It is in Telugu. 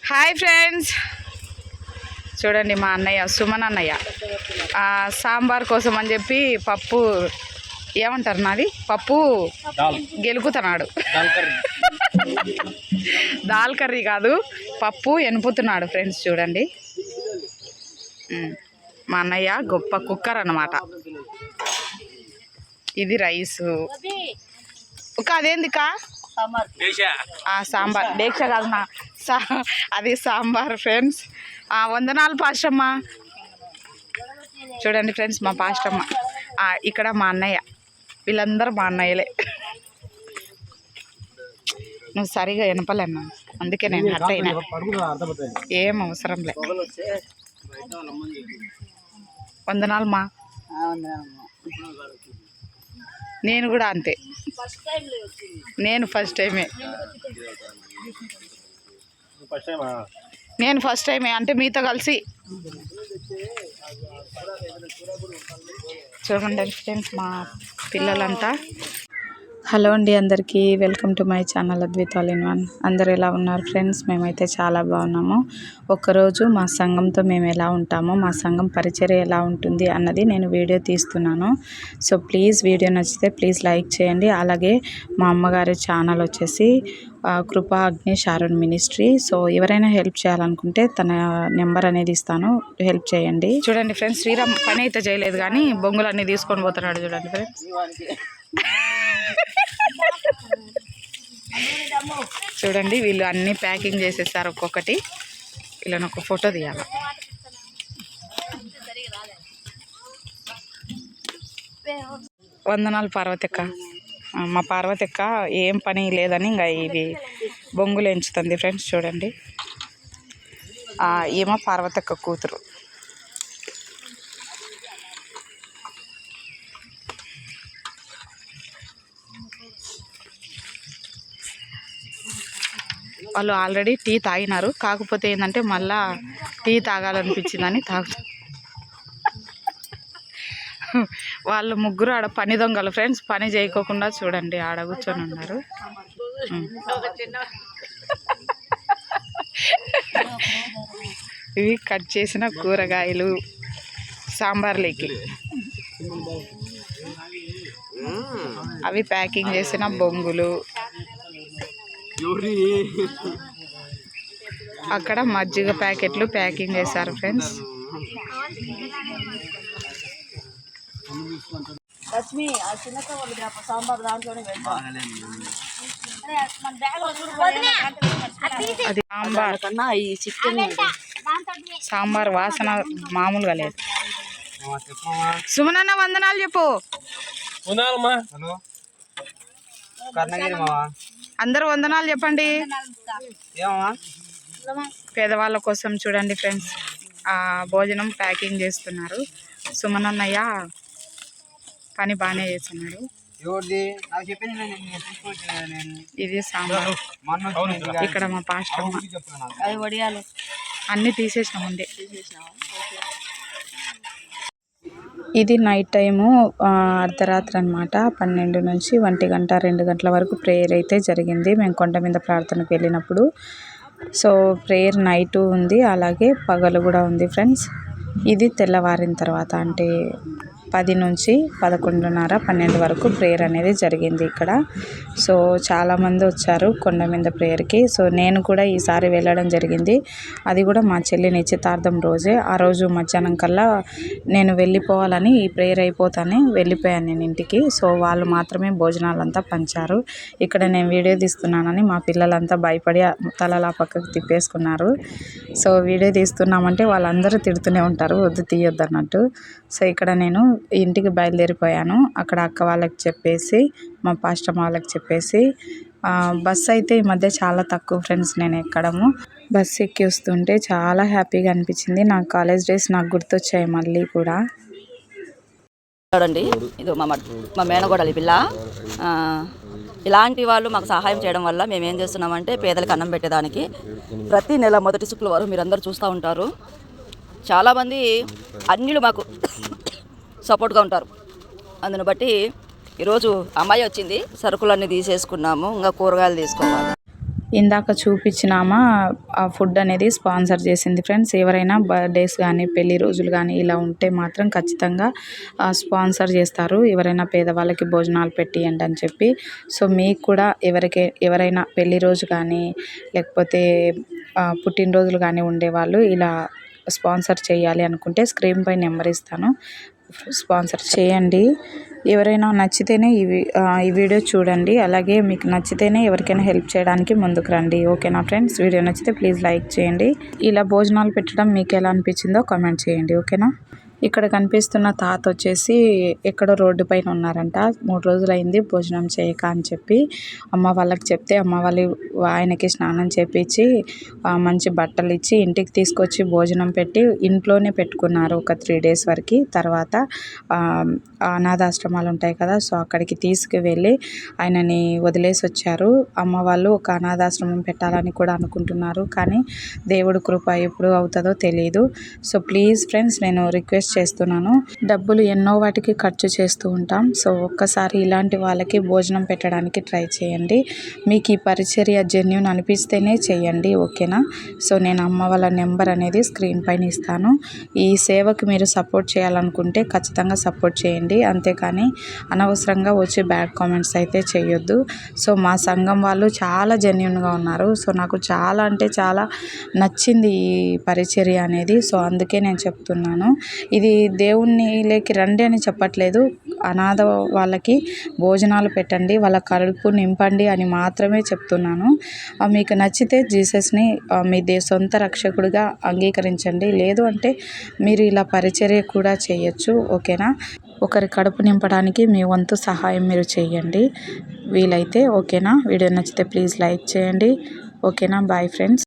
హాయ్ ఫ్రెండ్స్, చూడండి మా అన్నయ్య సుమన్ అన్నయ్య సాంబార్ కోసం అని చెప్పి పప్పు ఏమంటారు నాది పప్పు గెలుకుతున్నాడు. దాల్ కర్రీ కాదు, పప్పు ఎనుపుతున్నాడు ఫ్రెండ్స్. చూడండి మా అన్నయ్య గొప్ప కుక్కర్ అన్నమాట. ఇది రైసు ఒక అదేందికా సాంబార్ దీక్ష కాదు నా అది సాంబార్ ఫ్రెండ్స్. వందనాలు పాస్టమ్మ. చూడండి ఫ్రెండ్స్ మా పాస్టమ్మ, ఇక్కడ మా అన్నయ్య, వీళ్ళందరూ మా అన్నయ్యలే. నువ్వు సరిగా వినపలేన్నా, అందుకే నేను హట్ అయినా. ఏం అవసరం లే. వందనాలు మా. నేను కూడా అంతే, నేను ఫస్ట్ టైమే. నేను ఫస్ట్ టైమే అంటే మీతో కలిసి. చూడండి ఫ్రెండ్స్ మా పిల్లలంతా. హలో అండి అందరికీ, welcome to my channel Advith all in one. అందరు ఎలా ఉన్నారు ఫ్రెండ్స్? మేమైతే చాలా బాగున్నాము. ఒక్కరోజు మా సంఘంతో మేము ఎలా ఉంటామో, మా సంఘం పరిచర్య ఎలా ఉంటుంది అన్నది నేను వీడియో తీస్తున్నాను. సో ప్లీజ్ వీడియో నచ్చితే ప్లీజ్ లైక్ చేయండి. అలాగే మా అమ్మగారి ఛానల్ వచ్చేసి కృపా అగ్ని షారోన్ మినిస్ట్రీ. సో ఎవరైనా హెల్ప్ చేయాలనుకుంటే తన నెంబర్ అనేది ఇస్తాను, హెల్ప్ చేయండి. చూడండి ఫ్రెండ్స్, శ్రీరామ్ పని అయితే చేయలేదు కానీ బొంగులన్నీ తీసుకొని పోతున్నాడు. చూడండి ఫ్రెండ్స్, చూడండి వీళ్ళు అన్నీ ప్యాకింగ్ చేసేసారు ఒక్కొక్కటి. వీళ్ళని ఒక ఫోటో తీయాలి. వందనాలు పార్వతక్క. మా పార్వతక్క ఏం పని లేదని ఇంకా ఇవి బొంగులు ఎంచుతుంది ఫ్రెండ్స్. చూడండి ఏమో పార్వతక్క కూతురు. వాళ్ళు ఆల్రెడీ టీ తాగినారు, కాకపోతే ఏంటంటే మళ్ళా టీ తాగాలనిపించిందని వాళ్ళు ముగ్గురు ఆడ పని దొంగలు ఫ్రెండ్స్. పని చేయకోకుండా చూడండి ఆడ కూర్చొని ఉన్నారు. ఇవి కట్ చేసిన కూరగాయలు సాంబార్లోకి, అవి ప్యాకింగ్ చేసిన బొంగులు, అక్కడ మజ్జిగ ప్యాకెట్లు ప్యాకింగ్ చేశారు ఫ్రెండ్స్. అది సాంబార్ కన్నా ఈ చికెన్ సాంబార్ వాసన మామూలుగా లేదు. సుమనన్న వందనాలు చెప్పు. అందరూ వందనాలు చెప్పండి. పేదవాళ్ళ కోసం చూడండి ఫ్రెండ్స్ భోజనం ప్యాకింగ్ చేస్తున్నారు. సుమనన్నయ్య పని బాగానే చేస్తున్నాడు. ఇది సాంబార్. ఇక్కడ మా పాస్టర్ అన్నీ తీసేసినామండి. ఇది నైట్ టైము అర్ధరాత్రి అనమాట. 12 నుంచి 1 గంట 2 గంటల వరకు ప్రేయర్ అయితే జరిగింది మేము కొండ మీద ప్రార్థనకు వెళ్ళినప్పుడు. సో ప్రేయర్ నైటు ఉంది, అలాగే పగలు కూడా ఉంది ఫ్రెండ్స్. ఇది తెల్లవారిన తర్వాత అంటే 10 నుంచి 11:30 12 వరకు ప్రేయర్ అనేది జరిగింది ఇక్కడ. సో చాలామంది వచ్చారు కొండ మీద ప్రేయర్కి. సో నేను కూడా ఈసారి వెళ్ళడం జరిగింది. అది కూడా మా చెల్లి నిశ్చితార్థం రోజే. ఆ రోజు మధ్యాహ్నం కల్లా నేను వెళ్ళిపోవాలని, ఈ ప్రేయర్ అయిపోతానే వెళ్ళిపోయాను నేను ఇంటికి. సో వాళ్ళు మాత్రమే భోజనాలంతా పంచారు. ఇక్కడ నేను వీడియో తీస్తున్నానని మా పిల్లలంతా భయపడి తలలా పక్కకు తిప్పేసుకున్నారు. సో వీడియో తీస్తున్నామంటే వాళ్ళందరూ తిడుతూనే ఉంటారు, వద్దు తీయొద్దు అన్నట్టు. సో ఇక్కడ నేను ఇంటికి బయలుదేరిపోయాను. అక్కడ అక్క వాళ్ళకి చెప్పేసి, మా పాస్టర్ వాళ్ళకి చెప్పేసి, బస్సు అయితే ఈ మధ్య చాలా తక్కువ ఫ్రెండ్స్ నేను ఎక్కడము. బస్సు ఎక్కి వస్తుంటే చాలా హ్యాపీగా అనిపించింది. నా కాలేజ్ డేస్ నాకు గుర్తొచ్చాయి మళ్ళీ కూడా. చూడండి ఇది మా మేనగోడలి పిల్ల. ఇలాంటి వాళ్ళు మాకు సహాయం చేయడం వల్ల మేము ఏం చేస్తున్నామంటే పేదలకు అన్నం పెట్టేదానికి ప్రతి నెల మొదటి శుక్రవారం మీరందరూ చూస్తూ ఉంటారు. చాలామంది అన్నిలు మాకు సపోర్ట్గా ఉంటారు. అందును బట్టి ఈరోజు అమ్మాయి వచ్చింది, సరుకులన్నీ తీసేసుకున్నాము, ఇంకా కూరగాయలు తీసుకోవాలి. ఇందాక చూపించినామా ఆ ఫుడ్ అనేది స్పాన్సర్ చేసింది ఫ్రెండ్స్. ఎవరైనా బర్త్డేస్ కానీ పెళ్లి రోజులు కానీ ఇలా ఉంటే మాత్రం ఖచ్చితంగా స్పాన్సర్ చేస్తారు. ఎవరైనా పేదవాళ్ళకి భోజనాలు పెట్టియండి అని చెప్పి. సో మీకు కూడా ఎవరైనా పెళ్లి రోజు కానీ లేకపోతే పుట్టినరోజులు కానీ ఉండేవాళ్ళు ఇలా స్పాన్సర్ చేయాలి అనుకుంటే స్క్రీన్ పై నెంబర్ ఇస్తాను, స్పాన్సర్ చేయండి. ఎవరైనా నచ్చితేనే ఈ వీడియో చూడండి. అలాగే మీకు నచ్చితేనే ఎవరికైనా హెల్ప్ చేయడానికి ముందుకు రండి. ఓకేనా ఫ్రెండ్స్? వీడియో నచ్చితే ప్లీజ్ లైక్ చేయండి. ఇలా భోజనాలు పెట్టడం మీకు ఎలా అనిపించిందో కామెంట్ చేయండి. ఓకేనా? ఇక్కడ కనిపిస్తున్న తాత వచ్చేసి ఎక్కడో రోడ్డు పైన ఉన్నారంట. 3 రోజులైంది భోజనం చేయక అని చెప్పి అమ్మ వాళ్ళకి చెప్తే అమ్మ వాళ్ళు ఆయనకి స్నానం చేపించి మంచి బట్టలు ఇచ్చి ఇంటికి తీసుకొచ్చి భోజనం పెట్టి ఇంట్లోనే పెట్టుకున్నారు ఒక 3 డేస్ వరకు. తర్వాత అనాథాశ్రమాలు ఉంటాయి కదా, సో అక్కడికి తీసుకువెళ్ళి ఆయనని వదిలేసి వచ్చారు. అమ్మ వాళ్ళు ఒక అనాథాశ్రమం పెట్టాలని కూడా అనుకుంటున్నారు, కానీ దేవుడు కృప ఎప్పుడు అవుతుందో తెలియదు. సో ప్లీజ్ ఫ్రెండ్స్, నేను రిక్వెస్ట్ చేస్తున్నాను, డబ్బులు ఎన్నో వాటికి ఖర్చు చేస్తూ ఉంటాం. సో ఒక్కసారి ఇలాంటి వాళ్ళకి భోజనం పెట్టడానికి ట్రై చేయండి. మీకు ఈ పరిచర్య జెన్యూన్ అనిపిస్తేనే చేయండి. ఓకేనా? సో నేను అమ్మ వాళ్ళ నెంబర్ అనేది స్క్రీన్ పైన ఇస్తాను. ఈ సేవకి మీరు సపోర్ట్ చేయాలనుకుంటే ఖచ్చితంగా సపోర్ట్ చేయండి. అంతేకాని అనవసరంగా వచ్చి బ్యాడ్ కామెంట్స్ అయితే చేయొద్దు. సో మా సంఘం వాళ్ళు చాలా జెన్యూన్గా ఉన్నారు. సో నాకు చాలా అంటే చాలా నచ్చింది ఈ పరిచర్య అనేది. సో అందుకే నేను చెప్తున్నాను. ఇది దేవునిలోకి రండి అని చెప్పట్లేదు, అనాథ వాళ్ళకి భోజనాలు పెట్టండి, వాళ్ళ కడుపు నింపండి అని మాత్రమే చెప్తున్నాను. మీకు నచ్చితే జీసస్ని మీ సొంత రక్షకుడిగా అంగీకరించండి. లేదు అంటే మీరు ఇలా పరిచర్య కూడా చేయొచ్చు. ఓకేనా? ఒకరి కడుపు నింపడానికి మీ వంతు సహాయం మీరు చేయండి వీలైతే. ఓకేనా? వీడియో నచ్చితే ప్లీజ్ లైక్ చేయండి. ఓకేనా? Bye friends.